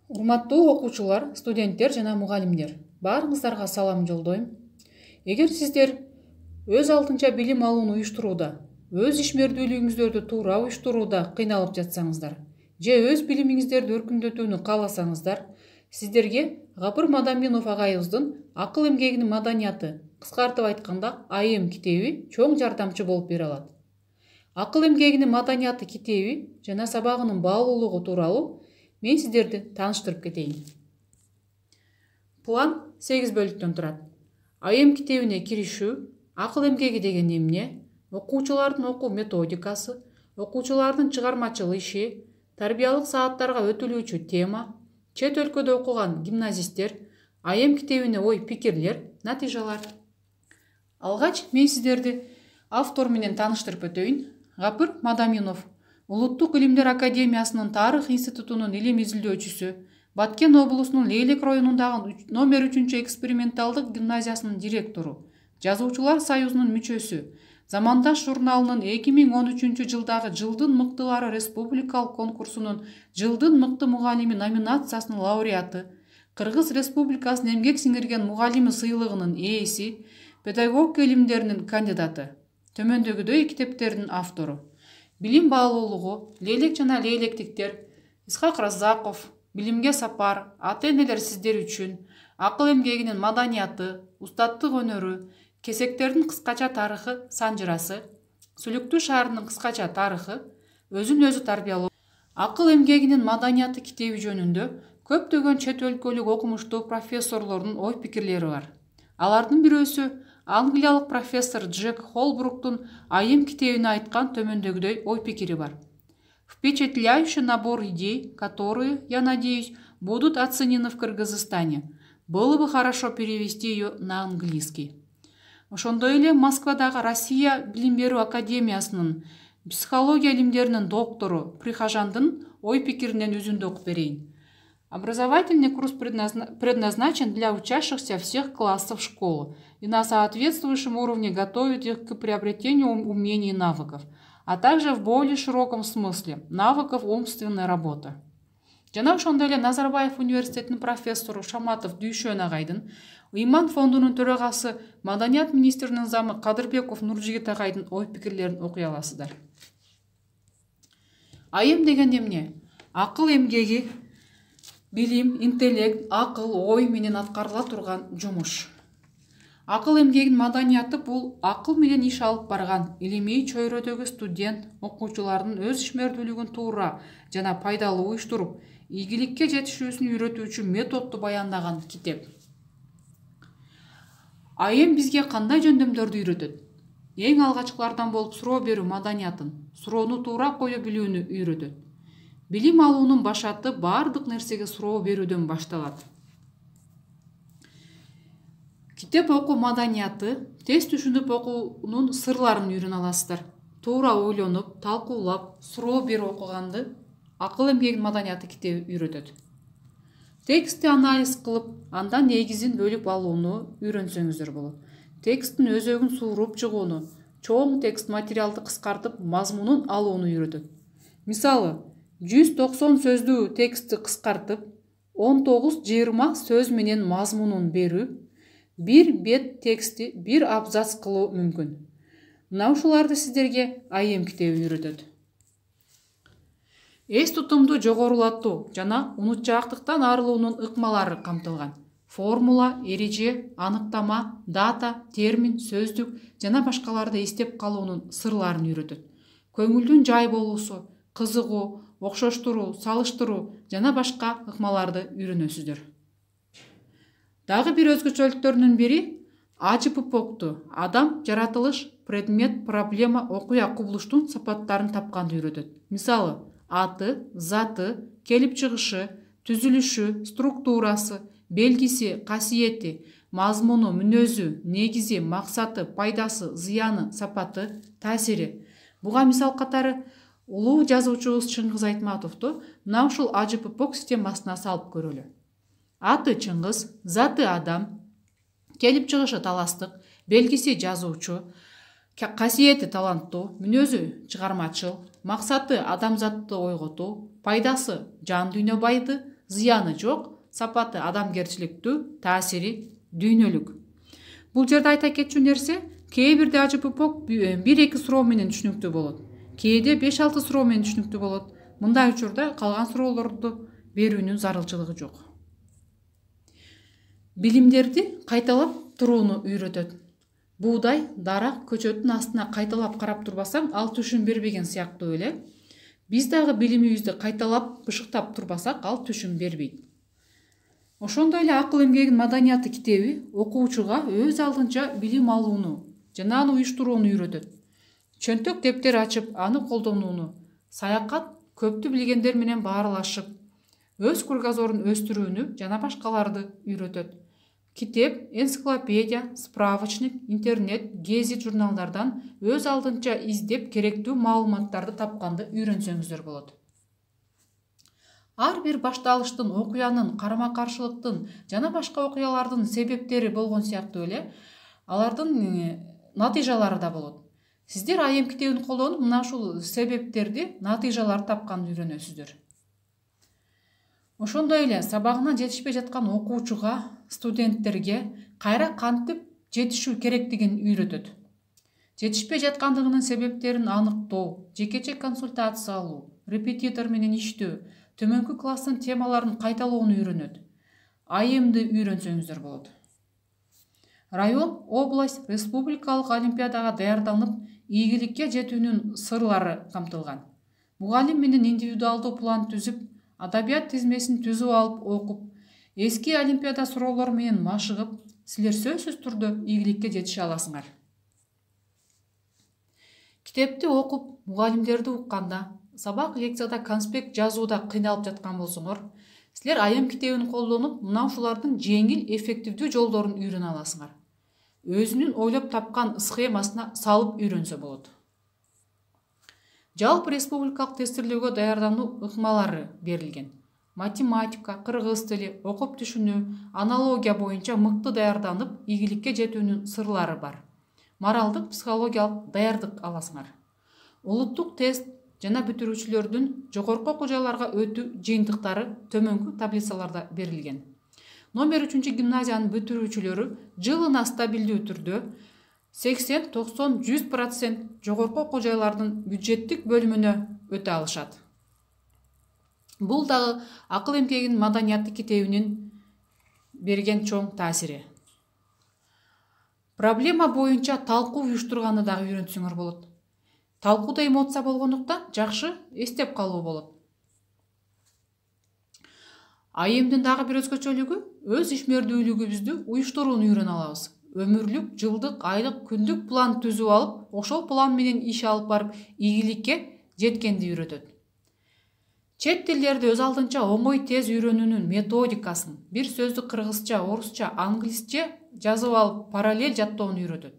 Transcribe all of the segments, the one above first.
Урматтуу окуучулар, студенттер жана мугалимдер, баарыңыздарга салам жолдойм. Эгер сиздер өз алдынча билим алууну уюштурууда, өз ишмердүүлүгүңүздөрдү туура уюштурууда кыйналып жатсаңыздар, же өз билимиңиздерди өркүндөтүүнү кааласаңыздар, сиздерге Гапыр Мадаминов агайыбыздын Акыл эмгегинин маданияты, кыскартып айтканда АЭМ китеби чоң жардамчы болуп бере алат. Акыл эмгегинин маданияты китеби жана сабагынын баалуулугу тууралуу мен сиздерди тааныштырып кетейин. План 8 бөлүктөн турат. АЭМ китебине киришүү, акыл эмгеги деген эмне, окуучулардын окуу методикасы, окуучулардын чыгармачыл иши, тарбиялык сааттарга өтүлүүчү тема, чет өлкөдө окуган гимназисттер, АЭМ китебине ой пикирлер, натыйжалар. Алгач мен сиздерди автор менен тааныштырып өтөйүн. Гапыр Мадаминов, Улуттук илимдер академиясынын Тарых институтунун илим изилдөөчүсү, Баткен облусунун Лейлек районундагы номер 3 эксперименталдык гимназиясынын директору, Жазуучулар союзунун мүчөсү, Замандаш журналынын 2013 жылдагы жылдын мыктылары республикалык конкурсунун жылдын мыкты мугалими номинациясынын лауреаты, Кыргыз Республикасынын эмгек сиңирген мугалими сыйлыгынын ээси, педагогика илимдеринин кандидаты, төмөндөгүдөй китептердин автору. Билим баалуулугу, Лейлек жана Лейлектиктер, Исхак Раззаков, Билимге сапар, ата-энелер сиздер үчүн, Акыл эмгегинин маданияты, Устаттык өнөрү, Кесектердин кыскача тарыхы санжырасы, Сүлүктүү шаарынын кыскача тарыхы, Өзүн өзү тарбиялоо, Акыл эмгегинин маданияты китеби жөнүндө көптөгөн чет өлкөлүк окумуштуу профессорлордун ой пикирлери бар. Алардын бирөөсү англиялык профессор Джек Холбруктун АЭМ китебине айткан төмөндөгүдөй ой пикири бар. Впечатляющий набор идей, которые, я надеюсь, будут оценены в Кыргызстане. Было бы хорошо перевести ее на английский. Ошондой эле Москвадагы Россия билим берүү академиясынын психология илимдеринин доктору Прихожандын ой пикиринен үзүндү окуп берейин. Образовательный курс предназначен для учащихся всех классов школы и на соответствующем уровне готовит их к приобретению умений и навыков, а также в более широком смысле навыков умственной работы. Жана ошондой эле Назарбаев университетинин профессору Шаматов Дүйшөн агайдын, Ыйман фондунун төрагасы Маданият министринин замы Кадырбеков Нуржигит агайдын ой пикирлерин окуй аласыздар. АЭМ деген эмне? Акыл эмгеги, билим, интеллект, акыл, ой менен аткарыла турган жумуш. Акыл эмгегинин маданияты бул акыл менен иш алып барган илимий чөйрөдөгү студент, окуучулардын өз ишмердүүлүгүн туура жана пайдалуу уюштуруп, ийгиликке жетишүүсүн үйрөтүүчү методду баяндаган китеп. АЭМ бизге кандай жөндөмдөрдү үйрөтөт? Эң алгачкылардан болуп суроо берүү маданиятын, суроону туура кое билүүнү үйрөтөт. Билим алуунун башаты баардык нерсеге суроо берүүдөн башталат. Китеп окуу маданияты, тез түшүнүп окуунун сырларын үйрөнө аласыздар. Туура ойлонуп, талкуулап, суроо берип окуганды Акыл эмгегинин маданияты китеби үйрөтөт. Текстти анализ кылып, андан негизин бөлүп алууну үйрөнсөңүздөр болот. Тексттин өзөгүн сууруп чыгууну, чоң текст материалды кыскартып, мазмунун алууну үйрөтөт. Мисалы, 190 сөздүү текстти кыскартып, 19-20 сөз менен мазмунун берүү, бир бет текстти бир абзац кылуу мүмкүн. Мына ушуларды сиздерге АЭМ китеби үйрөтөт. Эс тутумду жогорулатуу жана унутчаактыктан арылуунун ыкмалары камтылган. Формула, эреже, аныктама, дата, термин, сөздүк жана башкаларды эстеп калуунун сырларын үйрөтөт. Көңүлдүн жай болуусу, кызыгуу, окшоштуруу, салыштыруу жана башка ыкмаларды үйрөнөсүздөр. Дагы бир өзгөчөлүктөрүнүн бири АЖППОКту адам, жаратылыш, предмет, проблема, окуя, кубулуштун сапаттарын тапканды үйрөтөт. Мисалы, аты, заты, келип чыгышы, түзүлүшү, структурасы, белгиси, касиети, мазмуну, мүнөзү, негизи, максаты, пайдасы, зыяны, сапаты, таасири. Буга мисал катары улуу жазуучубуз Чыңгыз Айтматовду мына ушул АЖППОК системасына салып көрөлү. Аты Чыңгыз, заты адам, келип чыгышы таластык, белгиси жазуучу, касиети таланттуу, мүнөзү чыгармачыл, максаты адамзатты ойготуу, пайдасы жан дүйнө байды, зыяны жок, сапаты адамгерчиликтүү, таасири дүйнөлүк. Бул жерде айта кетчү нерсе, кээ бирде АЖППОК 1-2 суроо менен түшүнүктүү болот. Кээде 5-6 суроо менен түшүнүктүү болот. Мындай учурда калган суроолорду берүүнүн зарылчылыгы жок. Билимдерди кайталап турууну үйрөтөт. Буудай, дарак, көчөттүн астына кайталап карап турбасаң, ал түшүн бербеген сыяктуу эле. Биз дагы билимибизди кайталап бышыктап турбасак, ал түшүн бербейт. Ошондой эле акыл эмгегин маданияты китеби окуучуга өз алдынча билим алууну жана аны уюштурууну үйрөтөт. Чөнтөк дептер ачып, аны колдонууну, саякат, көптү билгендер менен баарлашып, өз кругозорун өстүрүүнү жана башкаларды үйрөтөт. Китеп, энциклопедия, справочник, интернет, гезит журналдардан өз алдынча издеп керектүү маалыматтарды тапканды үйрөнсөңүздөр болот. Ар бир башталыштын, окуянын, карама-каршылыктын жана башка окуялардын себептери болгон сыяктуу эле, алардын натыйжалары да болот. Сиздер АЕМ китебин колдонуп, мына ушул себептерди, натыйжаларды тапканды үйрөнөсүздөр. Ошондой эле сабагына жетишпей жаткан окуучуга, студенттерге кайра кантип жетишүү керектигин үйрөтөт. Жетишпей жаткандыгынын себептерин аныктоо, жекече консультация алуу, репетитор менен иштөө, төмөнкү класстын темаларын кайталоону үйрөнөт. АЕМди үйрөнсөңүздөр болот. Район, область, республикалык олимпиадага даярданып, ийгиликке жетүүнүн сырлары камтылган. Мугалим менен индивидуалдуу план түзүп, адабият тизмесин түзүп алып окуп, эски олимпиада суроолору менен машыгып, силер сөзсүз түрдө ийгиликке жетише аласыңар. Китепти окуп, мугалимдерди укканда, сабак лекцияда конспект жазууда кыйналып жаткан болсоңор, силер АЕМ китебин колдонуп, мына ушулардын жеңил, эффективдүү жолдорун үйрөнө аласыңар. Өзүнүн ойлоп тапкан схемасына салып үйрөнсө болот. Жалпы республикалык тестирлөөгө даярдануу ыкмалары берилген. Математика, кыргыз тили, окуп түшүнүү, аналогия боюнча мыкты даярданып, ийгиликке жетүүнүн сырлары бар. Моралдык, психологиялык даярдык аласыңар. Улуттук тест жана бүтүрүүчүлөрдүн жогорку окуу жайларга өтүү жыйынтыктары төмөнкү таблицаларда берилген. Номер 3 гимназиянын бүтүрүүчүлөрү жылына стабилдүү түрдө 80-90-100% жогорку окуу жайлардын бюджеттик бөлүмүнө өтө алышат. Бул дагы акыл эмгегин маданияты китебинин берген чоң таасири. Проблема боюнча талкуу уюштурганды дагы үйрөнсөңөр болот. Талкууда эмоция болгондуктан жакшы эстеп калуу болот. АЕМдин дагы бир өзгөчөлүгү өз ишмердүүлүгүбүздү уюштурууну үйрөнө алабыз. Өмүрлүк, жылдык, айлык, күндүк план түзүп алып, ошол план менен иш алып барып, ийгиликке жеткенди үйрөтөт. Чет тилдерди өз алдынча оңой тез үйрөнүүнүн методикасын, бир сөздү кыргызча, орусча, англисче жазып алып, параллель жаттоону үйрөтөт.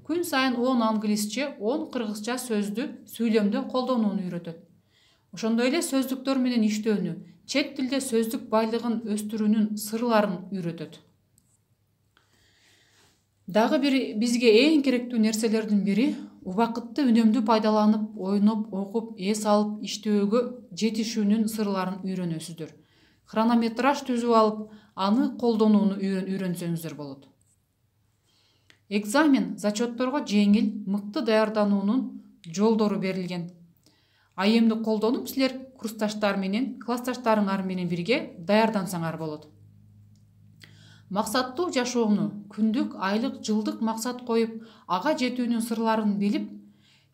Күн сайын 10 англисче, 10 кыргызча сөздү сүйлөмдө колдонууну үйрөтөт. Ошондой эле сөздүктөр менен иштөөнү, чет тилде сөздүк байлыгын өстүрүүнүн сырларын үйрөтөт. Дагы бир бизге эң керектүү нерселердин бири убакытты үнөмдүү пайдаланып, ойноп, окуп, эс алып, иштөөгө жетишүүнүн сырларын үйрөнөсүздөр. Хронометраж түзүп алып, аны колдонууну үйрөнсөңүздөр болот. Экзамен, зачетторго жеңил, мыкты даярдануунун жолдору берилген. АЕМди колдонуп, силер курсташтар менен, классташтарыңар менен бирге даярдансаңар болот. Максаттуу жашоону, күндүк, айлык, жылдык максат коюп, ага жетүүнүн сырларын билип,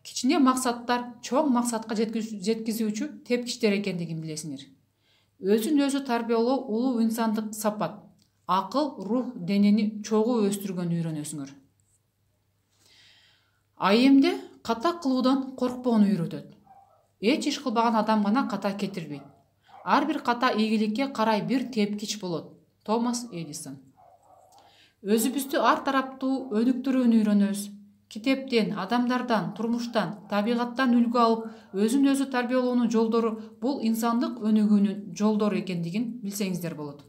кичине максаттар чоң максатка жеткизүүчү тепкичтер экендигин билесиңер. Өзүн өзү тарбиялоо улуу инсандык сапат. Акыл, рух, денени чогуу өстүргөнү үйрөнөсүңөр. АЕМде ката кылуудан коркпоону үйрөтөт. Эч иш кылбаган адам гана ката кетирбейт. Ар бир ката ийгиликке карай бир тепкич болот. Томас Эдисон. Өзүбүздү ар тараптуу өнүктүрүүнү үйрөнөбүз. Китептен, адамдардан, турмуштан, табигаттан үлгү алып, өзүн өзү тарбиялоонун жолдору бул инсандык өнүгүүнүн жолдору экендигин билсеңиздер болот.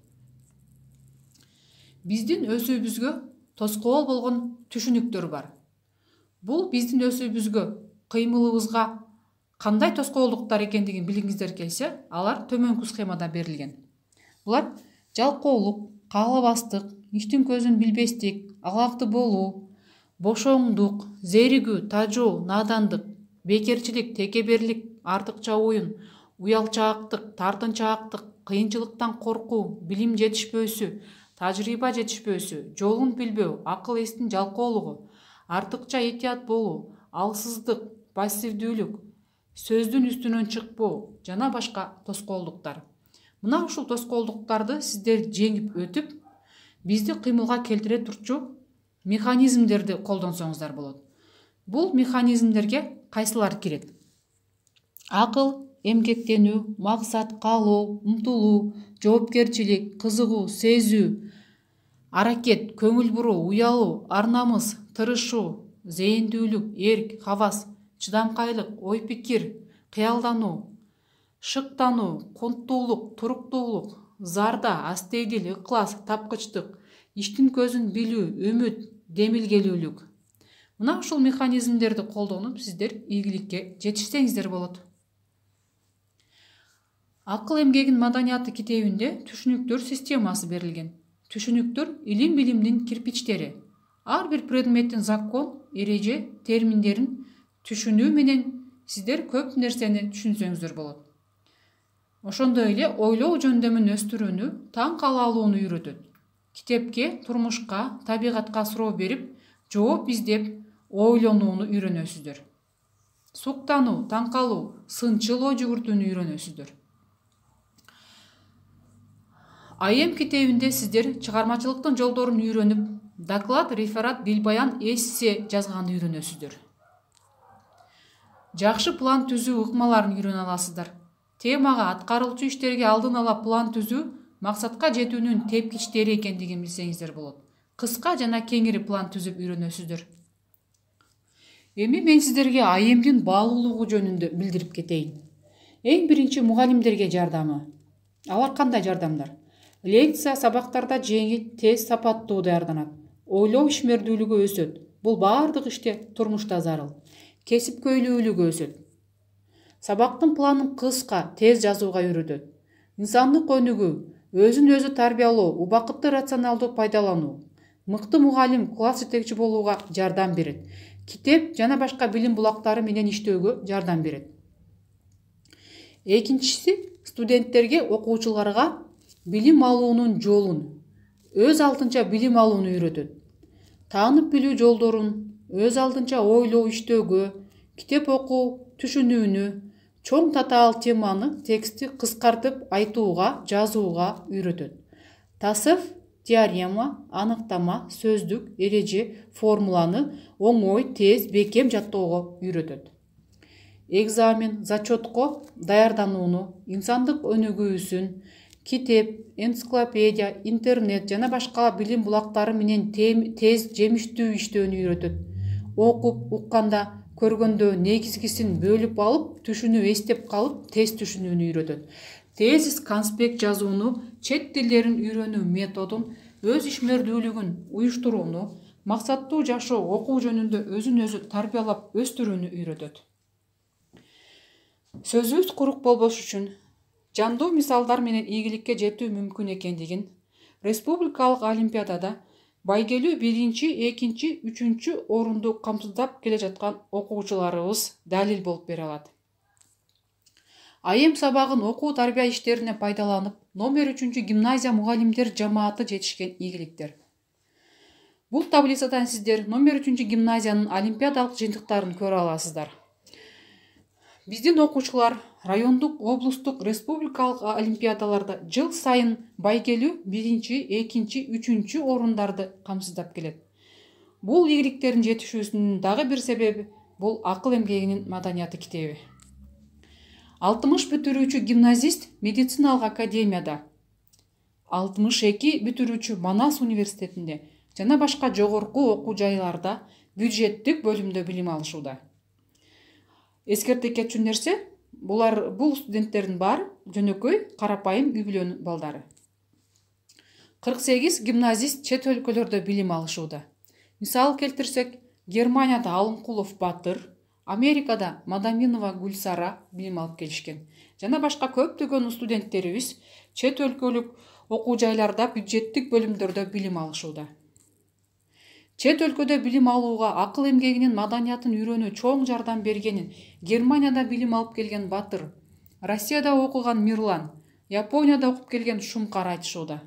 Биздин өсүүбүзгө тоскоол болгон түшүнүктөр бар. Бул биздин өсүүбүзгө, кыймылыбызга кандай тоскоолдуктар экендигин билгиңиздер келсе, алар төмөнкү схемада берилген. Булар жалкоолук, каалабастык, иштин көзүн билбестик, алакты болуу, бошоңдук, зеригүү, тажоо, надандык, бекерчилик, текеберлик, артыкча оюн, уялчаактык, тартынчаактык, кыйынчылыктан коркуу, билим жетишпөөсү, тажрыйба жетишпөөсү, жолун билбөө, акыл эстин жалкоолугу, артыкча этият болуу, алсыздык, пассивдүүлүк, сөздүн үстүнөн чыкпоо жана башка тоскоолдуктар. Мына ушул тоскоолдуктарды сиздер жеңип өтүп, бизди кыймылга келтире турчу механизмдерди колдонсоңуздар болот. Бул механизмдерге кайсылар кирет? Акыл, эмгектенүү, максат, каалоо, умтулуу, жоопкерчилик, кызыгуу, сезүү, аракет, көңүл буруу, уялуу, ар намыс, тырышуу, зээндүүлүк, эрк, хавас, чыдамкайлык, ой пикир, кыялдануу, шыктануу, конттуулук, туруктуулук, зарда, астейдил, ыклас, тапкычтык, иштин көзүн билүү, үмүт, демилгелүүлүк. Мына ушул механизмдерди колдонуп сиздер ийгиликке жетишсеңиздер болот. Акыл эмгегин маданияты китебинде түшүнүктөр системасы берилген. Түшүнүктөр илим билимдин кирпичтери. Ар бир предметтин закон, эреже, терминдерин түшүнүү менен сиздер көп нерсени түшүнсөңүздөр болот. Ошондой эле ойлоо жөндөмүн өстүрүүнү, таң калаалууну үйрөтөт. Китепке, турмушка, табигатка суроо берип, жооп издеп, ойлонууну үйрөнөсүздөр. Суктануу, таң калуу, сынчыл ой жүгүртүүнү үйрөнөсүздөр. АЕМ китебинде сиздер чыгармачылыктын жолдорун үйрөнүп, доклад, реферат, билбаян, эссе жазганды үйрөнөсүздөр. Жакшы план түзүү ыкмаларын үйрөнө аласыздар. Темага, аткарылчу иштерге алдын ала план түзүү максатка жетүүнүн тепкичтери экендигин билсеңиздер болот. Кыска жана кеңири план түзүп үйрөнөсүздөр. Эми мен сиздерге АЕМдин баалуулугу жөнүндө билдирип кетейин. Эң биринчи мугалимдерге жардамы. Алар кандай жардамдар? Лекция сабактарда жеңил, тез, сапаттуу даярданат. Ойлоо ишмердүүлүгү өсөт. Бул баардык иште, турмушта зарыл. Кесипкөйлүүлүгү өсөт. Сабактын планын кыска, тез жазууга үйрөтөт. Инсандык өнүгүү, өзүн өзү тарбиялоо, убакытты рационалдуу пайдалануу. Мыкты мугалим класс жетекчи болууга жардам берет. Китеп жана башка билим булактары менен иштөөгө жардам берет. Экинчиси, студенттерге, окуучуларга билим алуунун жолун, өз алдынча билим алууну үйрөтөт. Таанып билүү жолдорун, өз алдынча ойлоо, иштөөгө, китеп окуу, түшүнүүнү, чоң татаал теманы, текстти кыскартып айтууга, жазууга үйрөтөт. Тасыф, теорема, аныктама, сөздүк, эреже, формуланы оңой, тез, бекем жаттоого үйрөтөт. Экзамен, зачетко даярданууну, инсандык өнүгүүсүн, китеп, энциклопедия, интернет жана башка билим булактары менен тез, жемиштүү иштөөнү үйрөтөт. Окуп, укканда, көргөндө негизгисин бөлүп алып, түшүнүп, эстеп калып, тез түшүнүүнү үйрөтөт. Тезис, конспект жазууну, чет тилдерин үйрөнүү методун, өз ишмердүүлүгүн уюштурууну, максаттуу жашоо, окуу жөнүндө өзүн өзү тарбиялап өстүрүүнү үйрөтөт. Сөзүбүз курук болбош үчүн жандуу мисалдар менен ийгиликке жетүү мүмкүн экендигин республикалык олимпиадада байгелүү 1, 2, 3 орунду камсыздап келе жаткан окуучуларыбыз далил болуп бере алат. АЕМ сабагын окуу тарбия иштерине пайдаланып, номер 3 гимназия мугалимдер жамааты жетишкен ийгиликтер. Бул таблицадан сиздер номер 3 гимназиянын олимпиадалык жыйынтыктарын көрө аласыздар. Биздин окуучулар райондук, облустук, республикалык олимпиадаларда жыл сайын байгелүү 1, 2, 3 орундарды камсыздап келет. Бул ийгиликтердин жетишүүсүнүн дагы бир себеби бул акыл эмгегинин маданияты китеби. 60 бүтүрүүчү гимназист медициналык академияда, 62 бүтүрүүчү Манас университетинде жана башка жогорку окуу жайларда бюджеттик бөлүмдө билим алышууда. Эскерте кетчү нерсе, бул студенттердин баары жөнөкөй карапайым үй бүлөнүн балдары. 48 гимназист чет өлкөлөрдө билим алышууда. Мисал келтирсек, Германияда Алынкулов Батыр, Америкада Мадаминова Гүлсара билим алып келишкен. Жана башка көптөгөн студенттерибиз чет өлкөлүк окуу жайларда, бюджеттик бөлүмдөрдө билим алышууда. Чет өлкөдө билим алууга акыл эмгегинин маданиятын үйрөнүү чоң жардам бергенин Германияда билим алып келген Батыр, Россияда окуган Мирлан, Японияда окуп келген Шумкар айтышууда.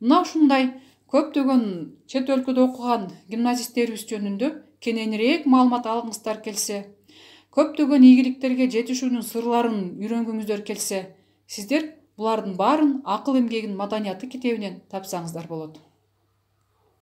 Мына ушундай көптөгөн чет өлкөдө окуган гимназисттерибиз жөнүндө кененирээк маалымат алгыңыздар келсе, көптөгөн ийгиликтерге жетишүүнүн сырларын үйрөнгүңүздөр келсе, сиздер булардын баарын Акыл эмгегинин маданияты китебинен тапсаңыздар болот.